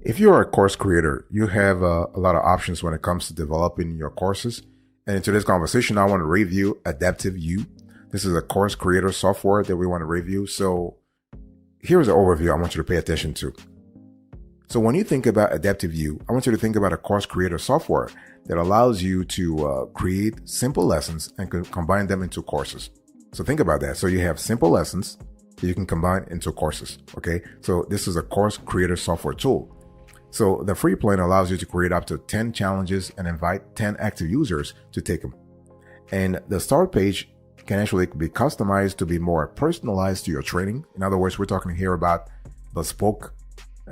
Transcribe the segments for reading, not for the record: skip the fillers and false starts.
If you're a course creator, you have a lot of options when it comes to developing your courses. And in today's conversation, I want to review AdaptiveU. This is a course creator software that we want to review. So here's an overview I want you to pay attention to. So when you think about AdaptiveU, I want you to think about a course creator software that allows you to create simple lessons and combine them into courses. So think about that. So you have simple lessons that you can combine into courses. Okay. So this is a course creator software tool. So the free plan allows you to create up to 10 challenges and invite 10 active users to take them. And the start page can actually be customized to be more personalized to your training. In other words, we're talking here about bespoke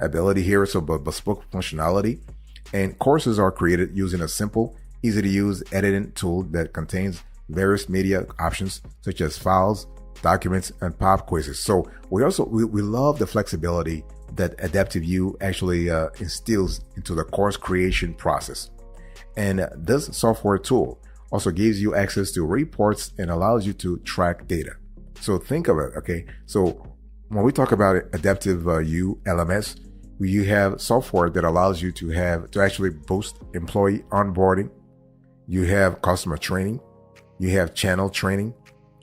ability here, so bespoke functionality. And courses are created using a simple, easy to use editing tool that contains various media options such as files, documents, and pop quizzes. So we love the flexibility that AdaptiveU actually instills into the course creation process. And this software tool also gives you access to reports and allows you to track data. So think of it, okay? So when we talk about AdaptiveU LMS, you have software that allows you to actually boost employee onboarding. You have customer training. You have channel training.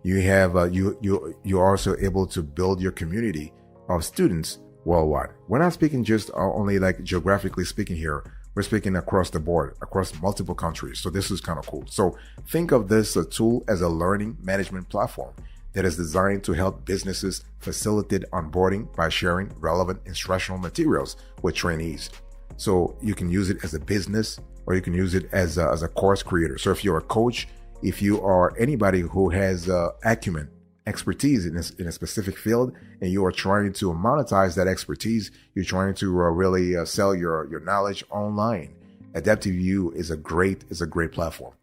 You have you're also able to build your community of students worldwide. We're not speaking just only like geographically speaking here. We're speaking across the board, across multiple countries. So this is kind of cool. So think of this tool as a learning management platform that is designed to help businesses facilitate onboarding by sharing relevant instructional materials with trainees. So you can use it as a business or you can use it as a course creator. So if you're a coach, if you are anybody who has acumen, expertise in a specific field, and you are trying to monetize that expertise, you're trying to really sell your knowledge online, AdaptiveU is a great platform.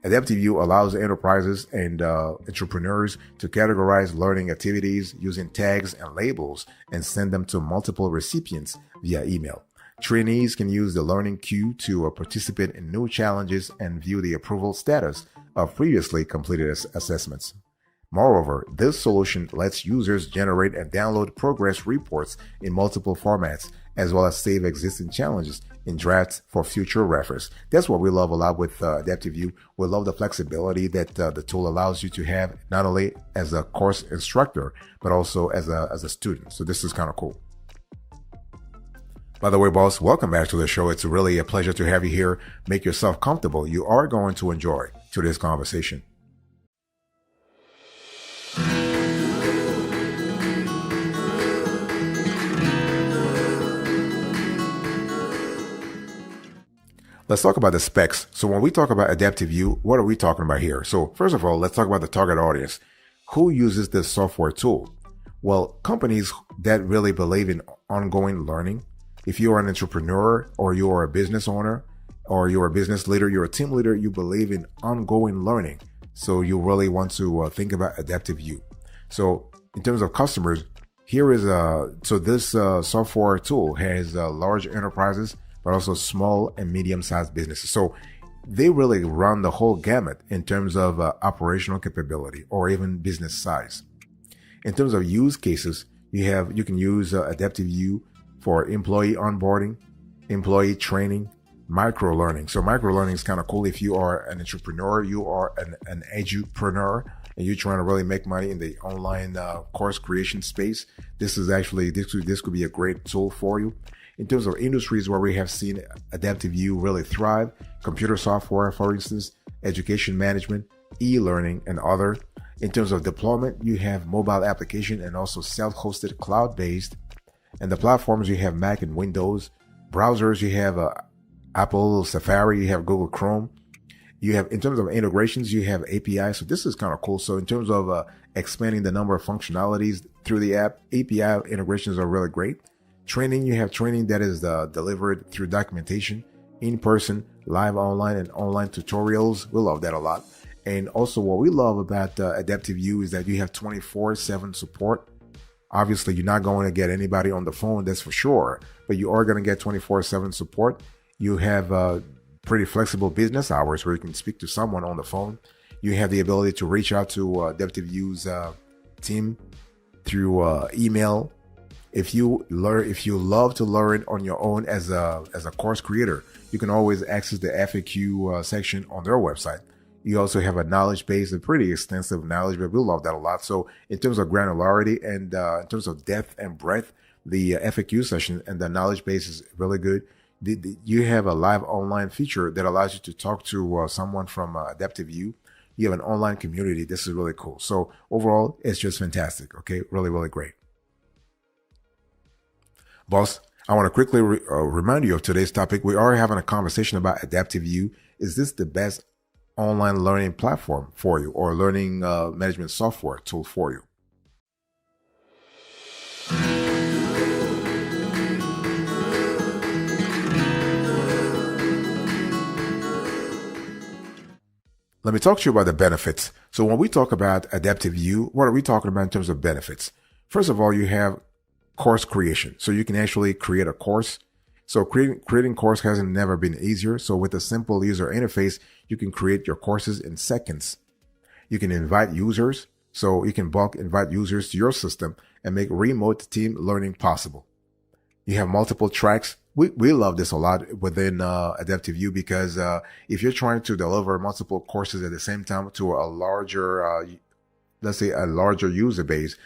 AdaptiveU allows enterprises and entrepreneurs to categorize learning activities using tags and labels and send them to multiple recipients via email. Trainees can use the learning queue to participate in new challenges and view the approval status of previously completed assessments. Moreover, this solution lets users generate and download progress reports in multiple formats, as well as save existing challenges in drafts for future reference. That's what we love a lot with AdaptiveU. We love the flexibility that the tool allows you to have, not only as a course instructor, but also as a student. So this is kind of cool. By the way, boss, welcome back to the show. It's really a pleasure to have you here. Make yourself comfortable. You are going to enjoy today's conversation. Let's talk about the specs. So when we talk about AdaptiveU, what are we talking about here? So first of all, let's talk about the target audience. Who uses this software tool? Well, companies that really believe in ongoing learning. If you are an entrepreneur or you are a business owner or you're a business leader, you're a team leader, you believe in ongoing learning. So you really want to think about AdaptiveU. So in terms of customers, this software tool has large enterprises, but also small and medium-sized businesses. So they really run the whole gamut in terms of operational capability or even business size. In terms of use cases, you can use AdaptiveU for employee onboarding, employee training, micro-learning. So micro-learning is kind of cool. If you are an entrepreneur, you are an edupreneur, and you're trying to really make money in the online course creation space, this could be a great tool for you. In terms of industries where we have seen AdaptiveU really thrive, computer software, for instance, education management, e-learning, and other. In terms of deployment, you have mobile application and also self-hosted cloud-based. And the platforms, you have Mac and Windows. Browsers, you have Apple Safari, you have Google Chrome. You have, in terms of integrations, you have API. So this is kind of cool. So in terms of expanding the number of functionalities through the app, API integrations are really great. Training, you have training that is delivered through documentation, in person, live online, and online tutorials. We love that a lot. And also what we love about AdaptiveU is that you have 24/7 support. Obviously, you're not going to get anybody on the phone, that's for sure, but you are going to get 24/7 support. You have pretty flexible business hours where you can speak to someone on the phone. You have the ability to reach out to AdaptiveU's team through email. If you love to learn on your own as a course creator, you can always access the FAQ section on their website. You also have a knowledge base, a pretty extensive knowledge base. We love that a lot. So in terms of granularity and in terms of depth and breadth, the FAQ session and the knowledge base is really good. You have a live online feature that allows you to talk to someone from AdaptiveU. You have an online community. This is really cool. So overall, it's just fantastic. Okay, really, really great. Boss, I want to quickly remind you of today's topic. We are having a conversation about AdaptiveU. Is this the best online learning platform for you, or learning management software tool for you? Let me talk to you about the benefits. So when we talk about AdaptiveU, what are we talking about in terms of benefits? First of all, you have course creation. So you can actually create a course. So creating course hasn't never been easier. So with a simple user interface, you can create your courses in seconds. You can invite users. So you can bulk invite users to your system and make remote team learning possible. You have multiple tracks. We love this a lot within AdaptiveU because if you're trying to deliver multiple courses at the same time to a larger, let's say a larger user base,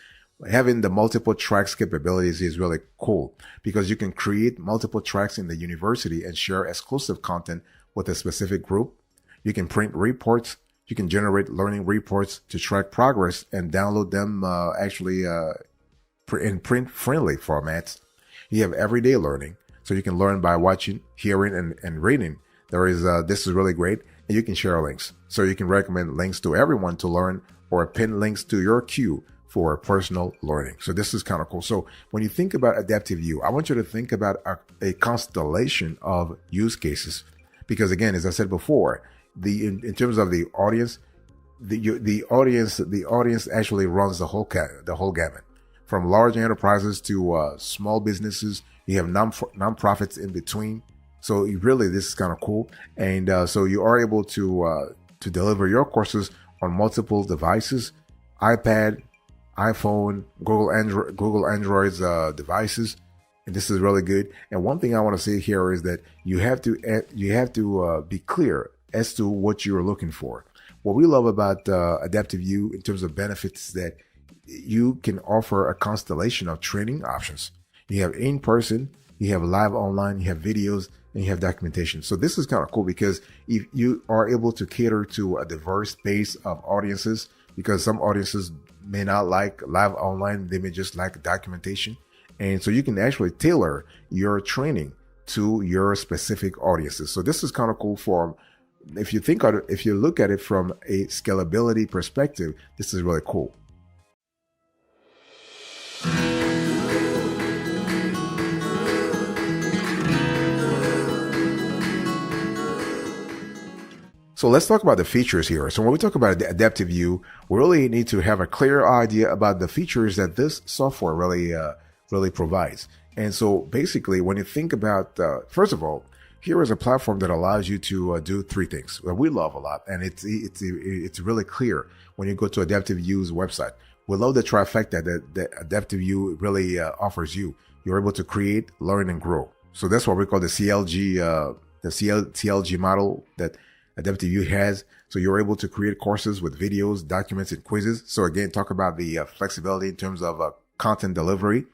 having the multiple tracks capabilities is really cool because you can create multiple tracks in the university and share exclusive content with a specific group. You can print reports. You can generate learning reports to track progress and download them in print-friendly formats. You have everyday learning, so you can learn by watching, hearing, and reading. This is really great, and you can share links. So you can recommend links to everyone to learn or pin links to your queue for personal learning. So this is kind of cool. So when you think about AdaptiveU, I want you to think about a constellation of use cases, because again, as I said before, in terms of the audience, the audience actually runs the whole gamut. From large enterprises to small businesses, you have nonprofits in between. So this is kind of cool. And so you are able to deliver your courses on multiple devices, iPad, iPhone, Google Android's devices. And this is really good. And one thing I want to say here is that you have to be clear as to what you're looking for. What we love about AdaptiveU in terms of benefits is that you can offer a constellation of training options. You have in-person, you have live online, you have videos, and you have documentation. So this is kind of cool because if you are able to cater to a diverse base of audiences, because some audiences may not like live online, they may just like documentation. And so you can actually tailor your training to your specific audiences. So this is kind of cool if you look at it from a scalability perspective, this is really cool. So let's talk about the features here. So when we talk about AdaptiveU, we really need to have a clear idea about the features that this software really provides. And so basically, when you think about, first of all, here is a platform that allows you to do three things that we love a lot, and it's really clear when you go to AdaptiveU's website. We love the trifecta that AdaptiveU really offers you. You're able to create, learn, and grow. So that's what we call the CLG model that AdaptiveU has. So you're able to create courses with videos, documents, and quizzes. So again, talk about the flexibility in terms of content delivery.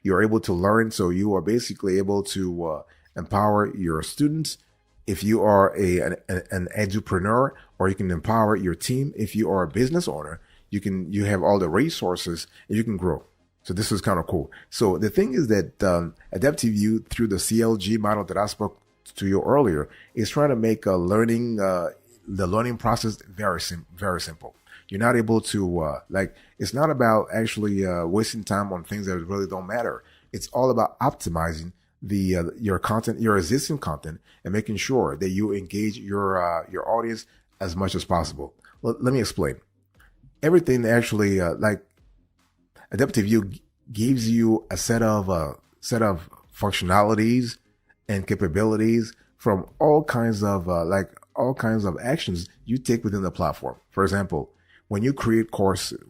You're able to learn. So you are basically able to empower your students if you are an edupreneur, or you can empower your team if you are a business owner. You have all the resources and you can grow. So this is kind of cool. So the thing is that AdaptiveU, through the CLG model that I spoke to you earlier, is trying to make the learning process very simple. You're not able to it's not about actually wasting time on things that really don't matter. It's all about optimizing your content, your existing content, and making sure that you engage your audience as much as possible. Let me explain. Everything actually AdaptiveU gives you a set of functionalities and capabilities from all kinds of actions you take within the platform. For example, when you create courses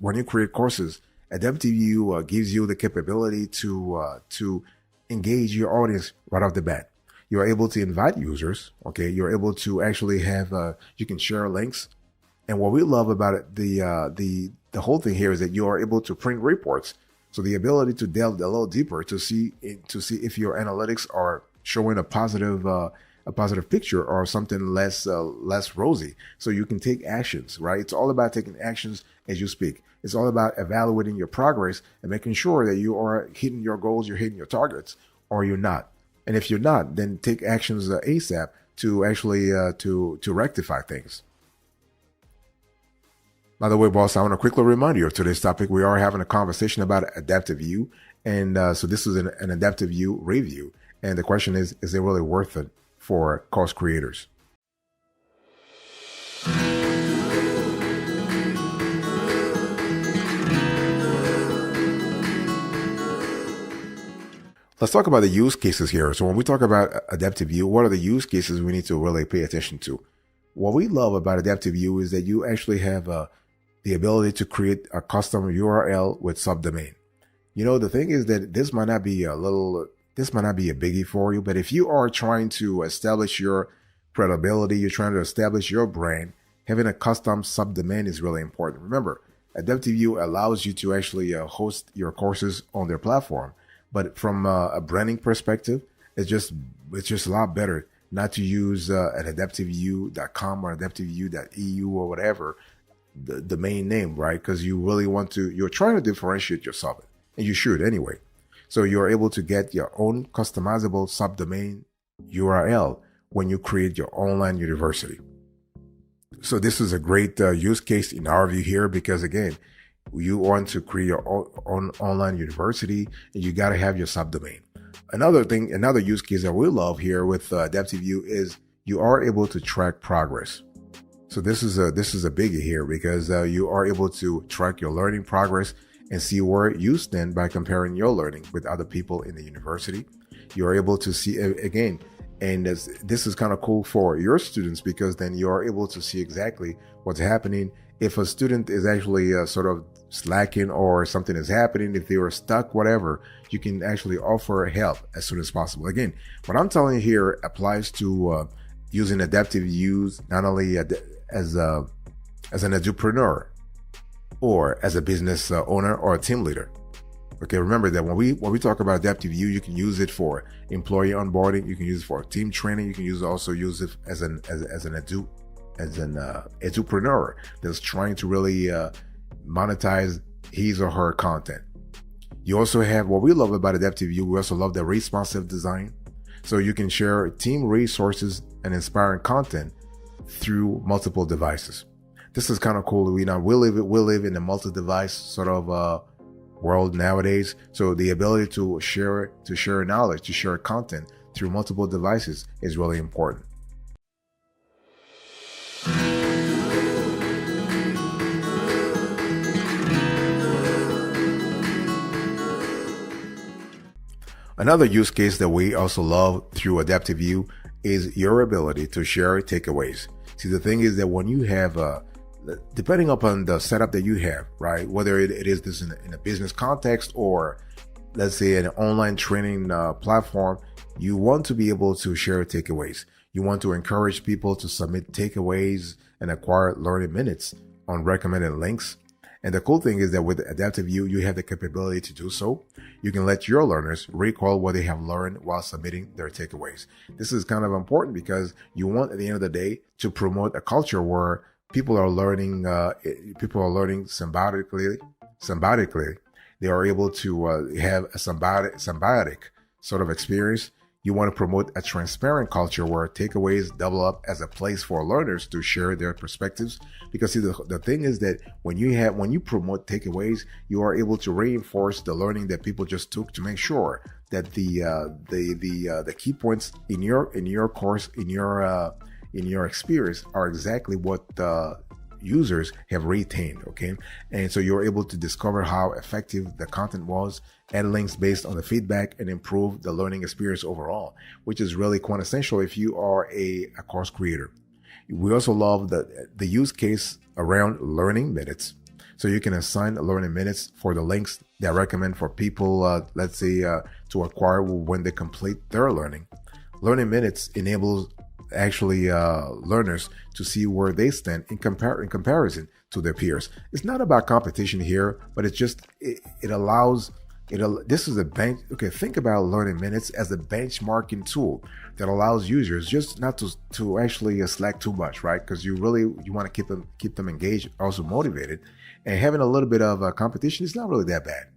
AdaptiveU gives you the capability to engage your audience right off the bat. You're able to invite users. Okay, you're able to actually have you can share links. And what we love about it, the whole thing here is that you are able to print reports. So the ability to delve a little deeper to see if your analytics are showing a positive picture or something less rosy. So you can take actions, right? It's all about taking actions as you speak. It's all about evaluating your progress and making sure that you are hitting your goals, you're hitting your targets, or you're not. And if you're not, then take actions ASAP to actually to rectify things. By the way, boss, I want to quickly remind you of today's topic. We are having a conversation about AdaptiveU. And so this is an AdaptiveU review. And the question is it really worth it for course creators? Let's talk about the use cases here. So when we talk about AdaptiveU, what are the use cases we need to really pay attention to? What we love about AdaptiveU is that you actually have the ability to create a custom URL with subdomain. You know, the thing is that this might not be a biggie for you, but if you are trying to establish your credibility, you're trying to establish your brand, having a custom subdomain is really important. Remember, AdaptiveU allows you to actually host your courses on their platform. But from a branding perspective, it's just a lot better not to use an AdaptiveU.com or AdaptiveU.eu or whatever, the main name, right? Because you really you're trying to differentiate yourself, and you should anyway. So you're able to get your own customizable subdomain URL when you create your online university. So this is a great use case in our view here, because again, you want to create your own online university and you got to have your subdomain. Another use case that we love here with AdaptiveU is you are able to track progress. So this is a biggie here, because you are able to track your learning progress and see where you stand by comparing your learning with other people in the university. You're able to see again, and this is kind of cool for your students, because then you are able to see exactly what's happening. If a student is actually sort of slacking or something is happening, if they were stuck, whatever, you can actually offer help as soon as possible. Again, what I'm telling you here applies to using AdaptiveU's not only as an edupreneur or as a business owner or a team leader. Okay, remember that when we talk about AdaptiveU, you can use it for employee onboarding, you can use it for team training, you can also use it as an edupreneur that's trying to really monetize his or her content. You also have what we love about AdaptiveU. We also love the responsive design. So you can share team resources and inspiring content through multiple devices. This is kind of cool. We live in a multi-device sort of world nowadays. So the ability to share knowledge, to share content through multiple devices is really important. Another use case that we also love through AdaptiveU is your ability to share takeaways. See, the thing is that when you have depending upon the setup that you have, right? Whether it is this in a business context or let's say an online training platform, you want to be able to share takeaways. You want to encourage people to submit takeaways and acquire learning minutes on recommended links. And the cool thing is that with AdaptiveU, you have the capability to do so. You can let your learners recall what they have learned while submitting their takeaways. This is kind of important because you want, at the end of the day, to promote a culture where people are learning symbiotically. They are able to have a symbiotic sort of experience. You want to promote a transparent culture where takeaways double up as a place for learners to share their perspectives. Because see, the thing is that when you promote takeaways, you are able to reinforce the learning that people just took to make sure that the key points in your course, in your experience are exactly what the users have retained. Okay, and so you're able to discover how effective the content was, add links based on the feedback, and improve the learning experience overall, which is really quintessential if you are a course creator. We also love the use case around learning minutes. So you can assign learning minutes for the links that recommend for people, let's say, to acquire when they complete their learning. Learning minutes enables actually learners to see where they stand in comparison to their peers. It's not about competition here, but it's just it allows this is a bench. Okay, think about learning minutes as a benchmarking tool that allows users just not to actually slack too much, right? Because you want to keep them engaged, also motivated, and having a little bit of a competition is not really that bad.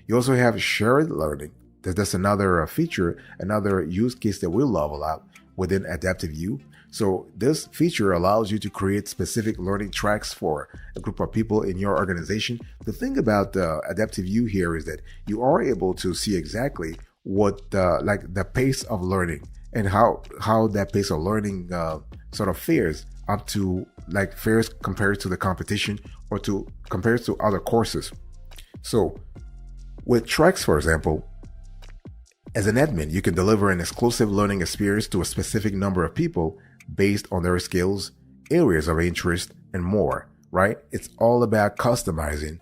You also have shared learning. That's another feature, another use case that we love a lot within AdaptiveU. So this feature allows you to create specific learning tracks for a group of people in your organization. The thing about AdaptiveU here is that you are able to see exactly what the pace of learning and how that pace of learning sort of fares compared to the competition or compared to other courses. So with tracks, for example, as an admin, you can deliver an exclusive learning experience to a specific number of people based on their skills, areas of interest, and more, right? It's all about customizing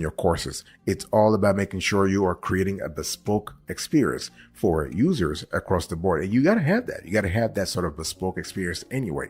your courses. It's all about making sure you are creating a bespoke experience for users across the board. And you got to have that. You got to have that sort of bespoke experience anyway.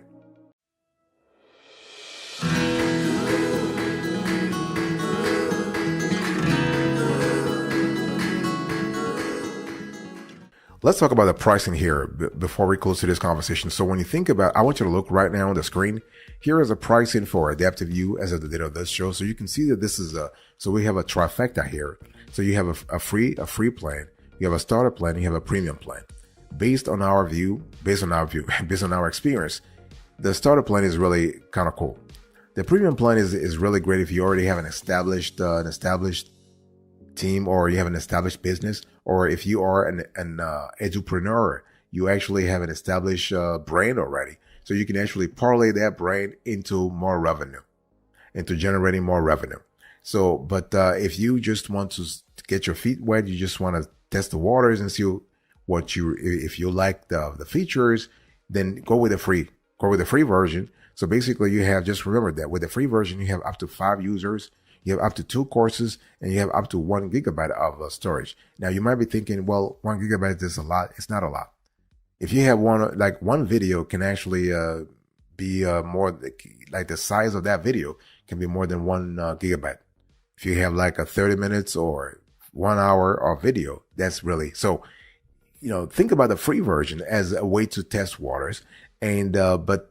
Let's talk about the pricing here before we close to this conversation. So when you think about, I want you to look right now on the screen. Here is a pricing for AdaptiveU as of the date of this show. So you can see that this is so we have a trifecta here. So you have a free plan, you have a starter plan, you have a premium plan. Based on our experience, the starter plan is really kind of cool. The premium plan is really great if you already have an established team, or you have an established business, or if you are an edupreneur, you actually have an established brand already. So you can actually parlay that brand into more revenue, into generating more revenue. So, but if you just want to get your feet wet, you just want to test the waters and see if you like the features, then go with the free version. So basically just remember that with the free version, you have up to 5 users. You have up to 2 courses, and you have up to 1 gigabyte of storage. Now you might be thinking, well, 1 gigabyte is a lot. It's not a lot. If you have one video can actually be more like the size of that video can be more than 1 gigabyte. If you have like a 30 minutes or 1 hour of video, that's really so. Think about the free version as a way to test waters, and but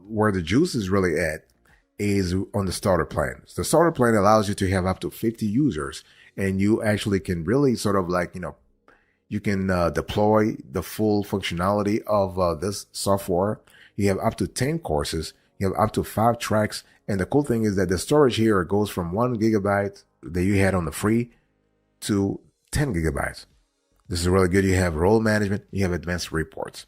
where the juice is really at is on the starter plan. So the starter plan allows you to have up to 50 users, and you actually can really sort of you can deploy the full functionality of this software. You have up to 10 courses, you have up to 5 tracks, and the cool thing is that the storage here goes from 1 gigabyte that you had on the free to 10 gigabytes. This is really good. You have role management, you have advanced reports,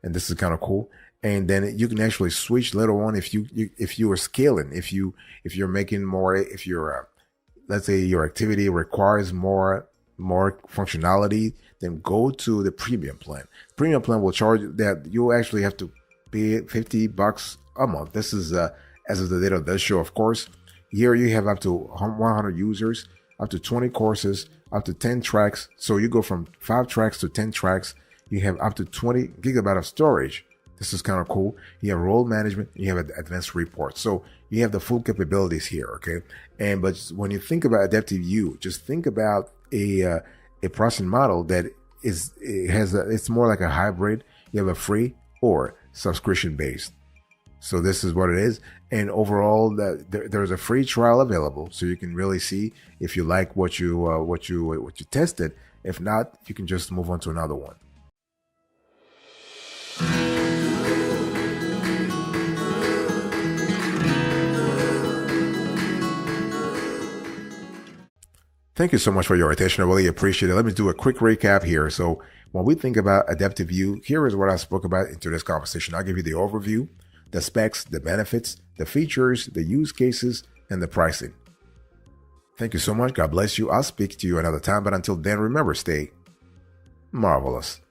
and this is kind of cool. And then you can actually switch later on if you are scaling, if you're making more, if you're let's say your activity requires more functionality, then go to the premium plan. Premium plan will charge that you actually have to pay $50 a month. This is as of the date of this show, of course. Here you have up to 100 users, up to 20 courses, up to 10 tracks. So you go from 5 tracks to 10 tracks. You have up to 20 gigabyte of storage. This is kind of cool. You have role management, you have advanced reports. So you have the full capabilities here, okay? But when you think about AdaptiveU, just think about a pricing model that it's more like a hybrid. You have a free or subscription based. So this is what it is. And overall, there's a free trial available, so you can really see if you like what you tested. If not, you can just move on to another one. Thank you so much for your attention. I really appreciate it. Let me do a quick recap here. So when we think about AdaptiveU, here is what I spoke about in today's conversation. I'll give you the overview, the specs, the benefits, the features, the use cases, and the pricing. Thank you so much. God bless you. I'll speak to you another time. But until then, remember, stay marvelous.